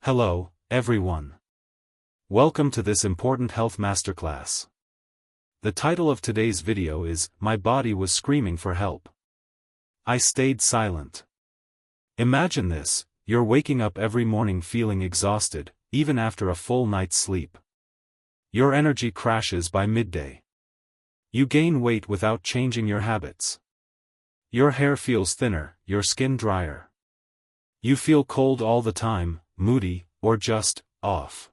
Hello, everyone. Welcome to this important health masterclass. The title of today's video is, My Body Was Screaming for Help. I Stayed Silent. Imagine this, you're waking up every morning feeling exhausted, even after a full night's sleep. Your energy crashes by midday. You gain weight without changing your habits. Your hair feels thinner, your skin drier. You feel cold all the time, moody, or just off.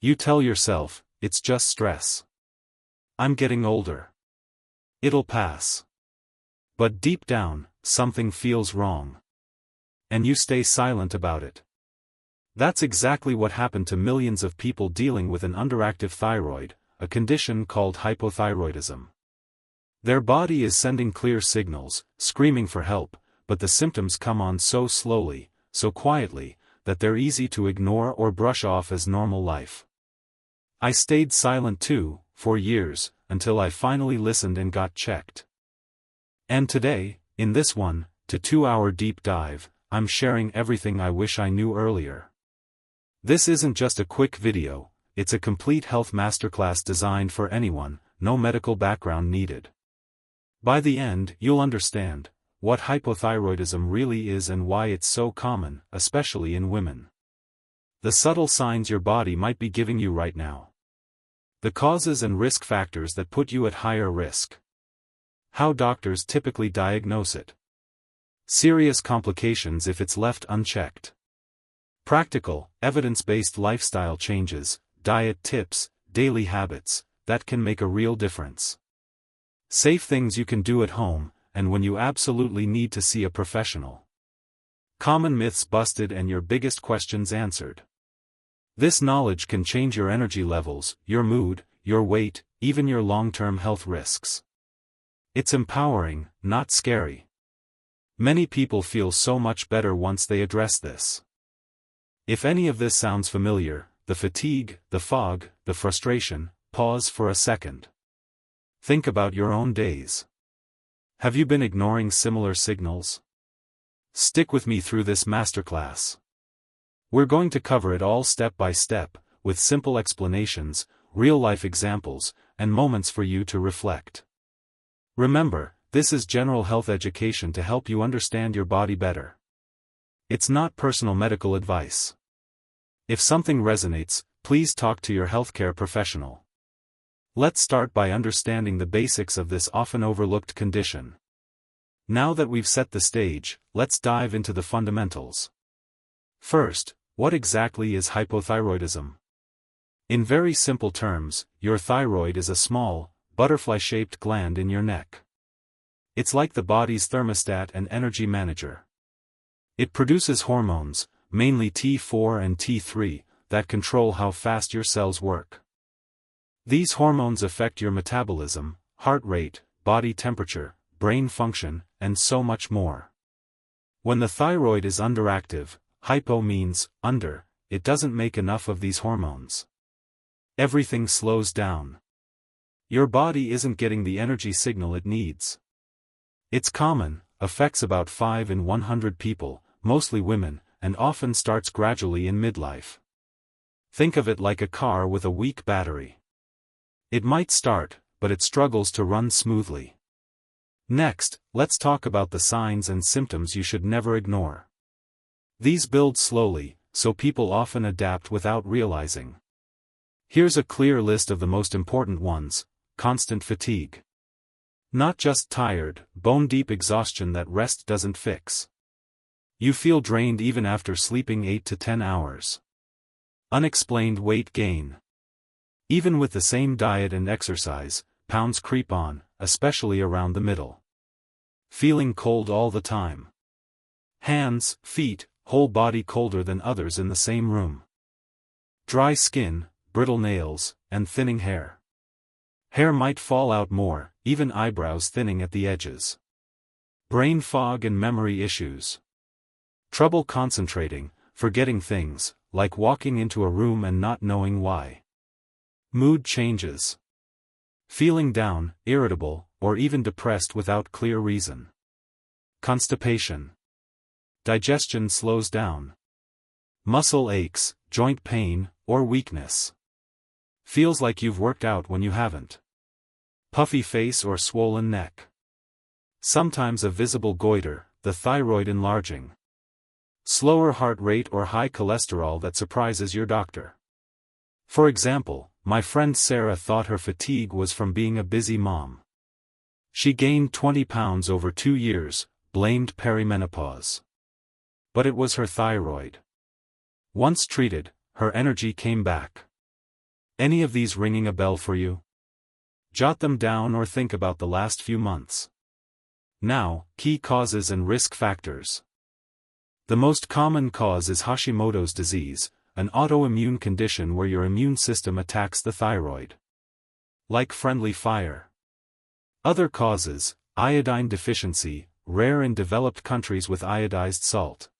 You tell yourself, it's just stress. I'm getting older. It'll pass. But deep down, something feels wrong. And you stay silent about it. That's exactly what happened to millions of people dealing with an underactive thyroid, a condition called hypothyroidism. Their body is sending clear signals, screaming for help, but the symptoms come on so slowly, so quietly, that they're easy to ignore or brush off as normal life. I stayed silent too, for years, until I finally listened and got checked. And today, in this 1 to 2 hour deep dive, I'm sharing everything I wish I knew earlier. This isn't just a quick video, it's a complete health masterclass designed for anyone, no medical background needed. By the end, you'll understand what hypothyroidism really is and why it's so common, especially in women. The subtle signs your body might be giving you right now. The causes and risk factors that put you at higher risk. How doctors typically diagnose it. Serious complications if it's left unchecked. Practical, evidence-based lifestyle changes, diet tips, daily habits, that can make a real difference. Safe things you can do at home, and when you absolutely need to see a professional. Common myths busted and your biggest questions answered. This knowledge can change your energy levels, your mood, your weight, even your long-term health risks. It's empowering, not scary. Many people feel so much better once they address this. If any of this sounds familiar, the fatigue, the fog, the frustration, pause for a second. Think about your own days. Have you been ignoring similar signals? Stick with me through this masterclass. We're going to cover it all step by step, with simple explanations, real-life examples, and moments for you to reflect. Remember, this is general health education to help you understand your body better. It's not personal medical advice. If something resonates, please talk to your healthcare professional. Let's start by understanding the basics of this often overlooked condition. Now that we've set the stage, let's dive into the fundamentals. First, what exactly is hypothyroidism? In very simple terms, your thyroid is a small, butterfly-shaped gland in your neck. It's like the body's thermostat and energy manager. It produces hormones, mainly T4 and T3, that control how fast your cells work. These hormones affect your metabolism, heart rate, body temperature, brain function, and so much more. When the thyroid is underactive, hypo means under, it doesn't make enough of these hormones. Everything slows down. Your body isn't getting the energy signal it needs. It's common, affects about 5 in 100 people, mostly women, and often starts gradually in midlife. Think of it like a car with a weak battery. It might start, but it struggles to run smoothly. Next, let's talk about the signs and symptoms you should never ignore. These build slowly, so people often adapt without realizing. Here's a clear list of the most important ones: constant fatigue. Not just tired, bone-deep exhaustion that rest doesn't fix. You feel drained even after sleeping 8 to 10 hours. Unexplained weight gain. Even with the same diet and exercise, pounds creep on, especially around the middle. Feeling cold all the time. Hands, feet, whole body colder than others in the same room. Dry skin, brittle nails, and thinning hair. Hair might fall out more, even eyebrows thinning at the edges. Brain fog and memory issues. Trouble concentrating, forgetting things, like walking into a room and not knowing why. Mood changes. Feeling down, irritable, or even depressed without clear reason. Constipation. Digestion slows down. Muscle aches, joint pain, or weakness. Feels like you've worked out when you haven't. Puffy face or swollen neck. Sometimes a visible goiter, the thyroid enlarging. Slower heart rate or high cholesterol that surprises your doctor. For example, my friend Sarah thought her fatigue was from being a busy mom. She gained 20 pounds over 2 years, blamed perimenopause. But it was her thyroid. Once treated, her energy came back. Any of these ringing a bell for you? Jot them down or think about the last few months. Now, key causes and risk factors. The most common cause is Hashimoto's disease, an autoimmune condition where your immune system attacks the thyroid. Like friendly fire. Other causes: iodine deficiency, rare in developed countries with iodized salt.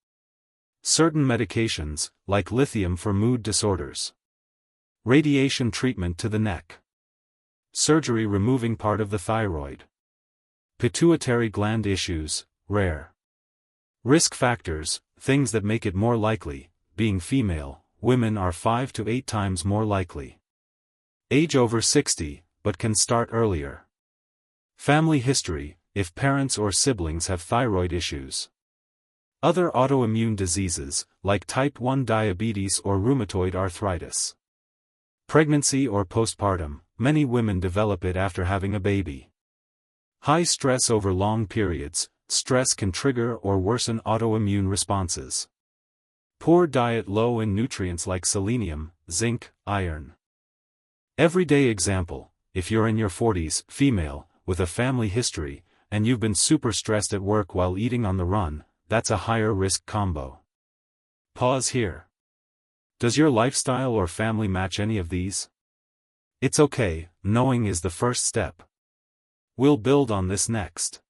Certain medications, like lithium for mood disorders. Radiation treatment to the neck. Surgery removing part of the thyroid. Pituitary gland issues, rare. Risk factors, things that make it more likely: being female, women are 5 to 8 times more likely. Age over 60, but can start earlier. Family history, if parents or siblings have thyroid issues. Other autoimmune diseases, like type 1 diabetes or rheumatoid arthritis. Pregnancy or postpartum, many women develop it after having a baby. High stress over long periods, stress can trigger or worsen autoimmune responses. Poor diet low in nutrients like selenium, zinc, iron. Everyday example: if you're in your 40s, female, with a family history, and you've been super stressed at work while eating on the run, that's a higher risk combo. Pause here. Does your lifestyle or family match any of these? It's okay, knowing is the first step. We'll build on this next.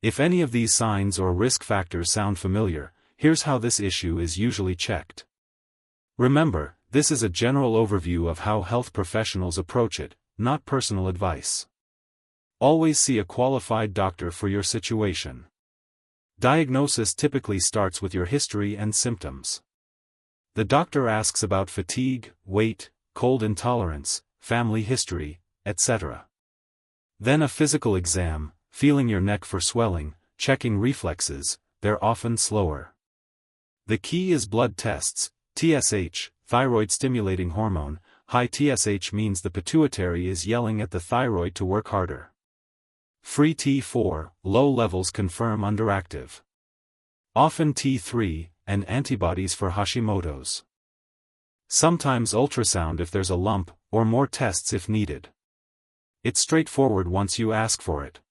If any of these signs or risk factors sound familiar, here's how this issue is usually checked. Remember, this is a general overview of how health professionals approach it, not personal advice. Always see a qualified doctor for your situation. Diagnosis typically starts with your history and symptoms. The doctor asks about fatigue, weight, cold intolerance, family history, etc. Then a physical exam, feeling your neck for swelling, checking reflexes, they're often slower. The key is blood tests. TSH, thyroid stimulating hormone. High TSH means the pituitary is yelling at the thyroid to work harder. Free T4, low levels confirm underactive. Often T3, and antibodies for Hashimoto's. Sometimes ultrasound if there's a lump, or more tests if needed. It's straightforward once you ask for it.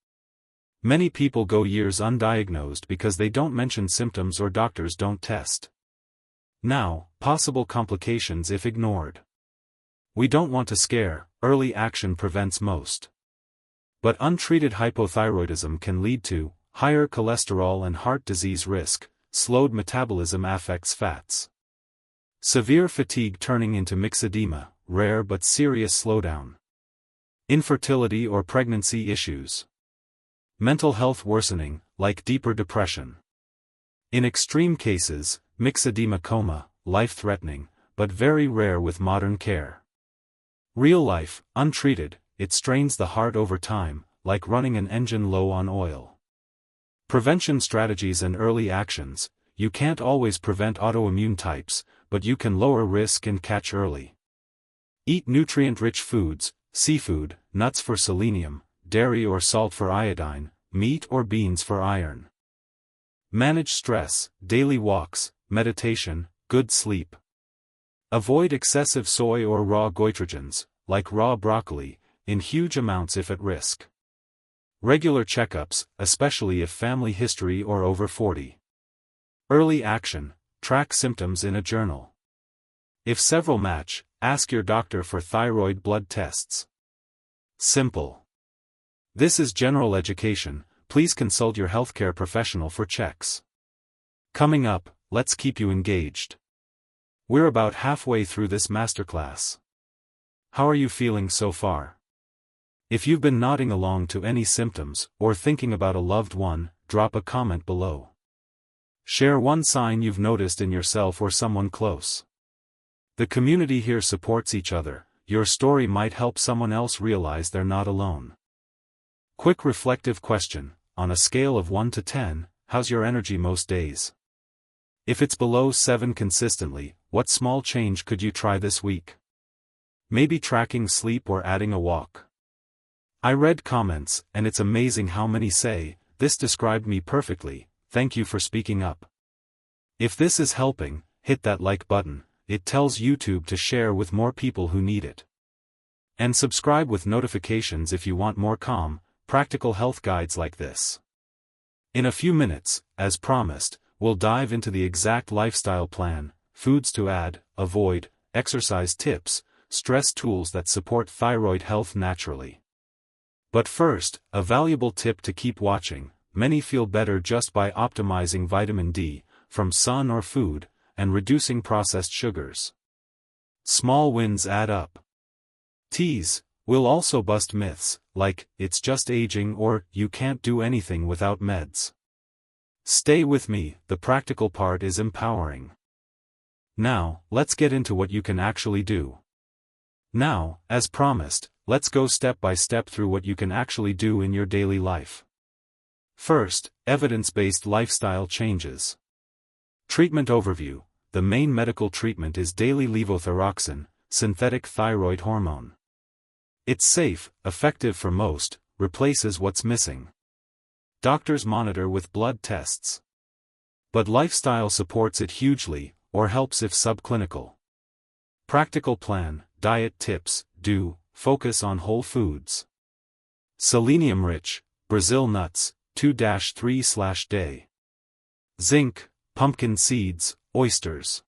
Many people go years undiagnosed because they don't mention symptoms or doctors don't test. Now, possible complications if ignored. We don't want to scare, early action prevents most. But untreated hypothyroidism can lead to higher cholesterol and heart disease risk, slowed metabolism affects fats. Severe fatigue turning into myxedema, rare but serious slowdown. Infertility or pregnancy issues. Mental health worsening, like deeper depression. In extreme cases, myxedema coma, life-threatening, but very rare with modern care. Real life, untreated, it strains the heart over time, like running an engine low on oil. Prevention strategies and early actions. You can't always prevent autoimmune types, but you can lower risk and catch early. Eat nutrient-rich foods, seafood, nuts for selenium, dairy or salt for iodine, meat or beans for iron. Manage stress, daily walks, meditation, good sleep. Avoid excessive soy or raw goitrogens, like raw broccoli, in huge amounts if at risk. Regular checkups, especially if family history or over 40. Early action, track symptoms in a journal. If several match, ask your doctor for thyroid blood tests. Simple. This is general education. Please consult your healthcare professional for checks. Coming up, let's keep you engaged. We're about halfway through this masterclass. How are you feeling so far? If you've been nodding along to any symptoms, or thinking about a loved one, drop a comment below. Share one sign you've noticed in yourself or someone close. The community here supports each other. Your story might help someone else realize they're not alone. Quick reflective question: on a scale of 1 to 10, how's your energy most days? If it's below 7 consistently, what small change could you try this week? Maybe tracking sleep or adding a walk. I read comments, and it's amazing how many say, "This described me perfectly, thank you for speaking up." If this is helping, hit that like button. It tells YouTube to share with more people who need it. And subscribe with notifications if you want more calm, practical health guides like this. In a few minutes, as promised, we'll dive into the exact lifestyle plan, foods to add, avoid, exercise tips, stress tools that support thyroid health naturally. But first, a valuable tip to keep watching: many feel better just by optimizing vitamin D, from sun or food, and reducing processed sugars. Small wins add up. Tease: we'll also bust myths, like, it's just aging or, you can't do anything without meds. Stay with me, the practical part is empowering. Now, let's get into what you can actually do. Now, as promised, let's go step by step through what you can actually do in your daily life. First, evidence-based lifestyle changes. Treatment overview: the main medical treatment is daily levothyroxine, synthetic thyroid hormone. It's safe, effective for most, replaces what's missing. Doctors monitor with blood tests. But lifestyle supports it hugely, or helps if subclinical. Practical plan: diet tips, focus on whole foods. Selenium-rich, Brazil nuts, 2-3/day. Zinc, pumpkin seeds, oysters.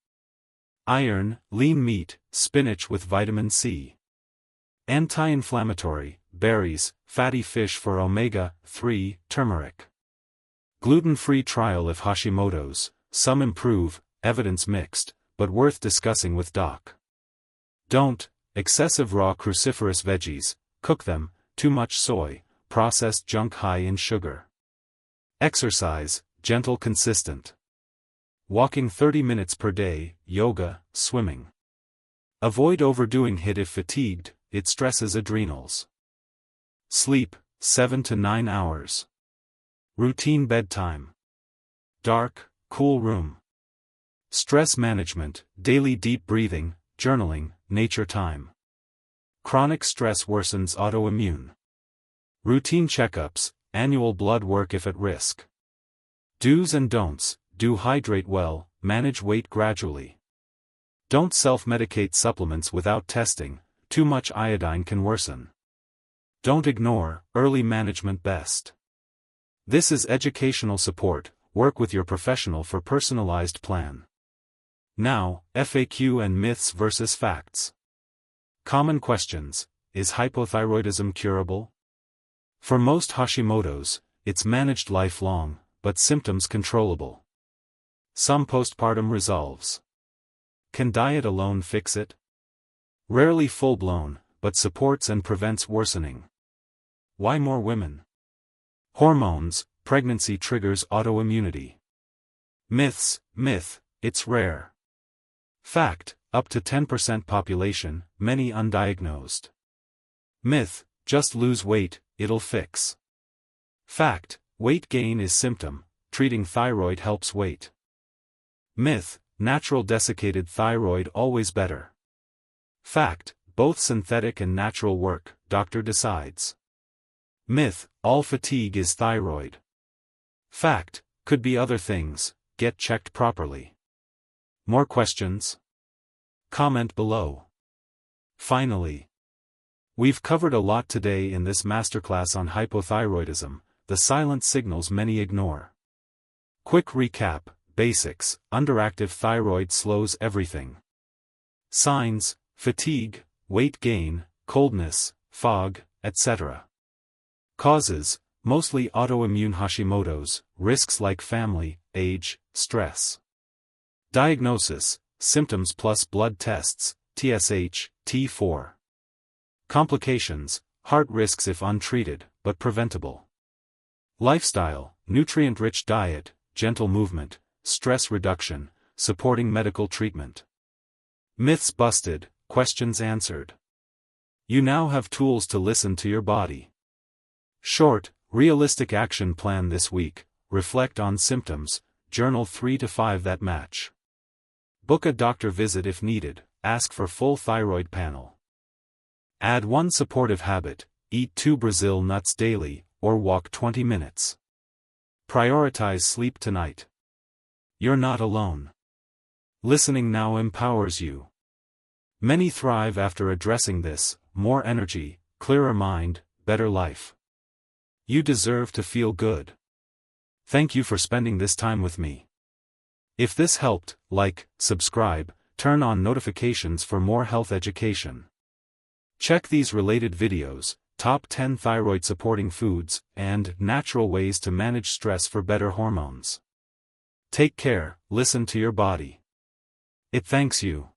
Iron, lean meat, spinach with vitamin C. Anti-inflammatory, berries, fatty fish for omega-3, turmeric. Gluten-free trial if Hashimoto's, some improve, evidence mixed, but worth discussing with doc. Don't: excessive raw cruciferous veggies, cook them, too much soy, processed junk high in sugar. Exercise: gentle consistent. Walking 30 minutes per day, yoga, swimming. Avoid overdoing HIIT if fatigued, it stresses adrenals. Sleep: 7 to 9 hours. Routine bedtime. Dark, cool room. Stress management: daily deep breathing, journaling, nature time. Chronic stress worsens autoimmune. Routine checkups, annual blood work if at risk. Do's and don'ts: do hydrate well, manage weight gradually. Don't self-medicate supplements without testing, too much iodine can worsen. Don't ignore, early management best. This is educational support, work with your professional for personalized plan. Now, FAQ and myths versus facts. Common questions: is hypothyroidism curable? For most Hashimoto's, it's managed lifelong, but symptoms controllable. Some postpartum resolves. Can diet alone fix it? Rarely full-blown, but supports and prevents worsening. Why more women? Hormones: pregnancy triggers autoimmunity. Myths: myth: it's rare. Fact: up to 10% population, many undiagnosed. Myth: just lose weight, it'll fix. Fact: weight gain is symptom, treating thyroid helps weight. Myth: natural desiccated thyroid always better. Fact: both synthetic and natural work, doctor decides. Myth: all fatigue is thyroid. Fact: could be other things, get checked properly. More questions? Comment below. Finally, we've covered a lot today in this masterclass on hypothyroidism, the silent signals many ignore. Quick recap: basics: underactive thyroid slows everything. Signs: fatigue, weight gain, coldness, fog, etc. Causes: mostly autoimmune Hashimoto's, risks like family, age, stress. Diagnosis: symptoms plus blood tests, TSH, T4. Complications: heart risks if untreated, but preventable. Lifestyle: nutrient-rich diet, gentle movement, stress reduction, supporting medical treatment. Myths busted, questions answered. You now have tools to listen to your body. Short, realistic action plan this week: reflect on symptoms, journal 3 to 5 that match. Book a doctor visit if needed, ask for full thyroid panel. Add one supportive habit: eat 2 Brazil nuts daily, or walk 20 minutes. Prioritize sleep tonight. You're not alone. Listening now empowers you. Many thrive after addressing this: more energy, clearer mind, better life. You deserve to feel good. Thank you for spending this time with me. If this helped, like, subscribe, turn on notifications for more health education. Check these related videos: Top 10 Thyroid Supporting Foods, and Natural Ways to Manage Stress for Better Hormones. Take care, listen to your body. It thanks you.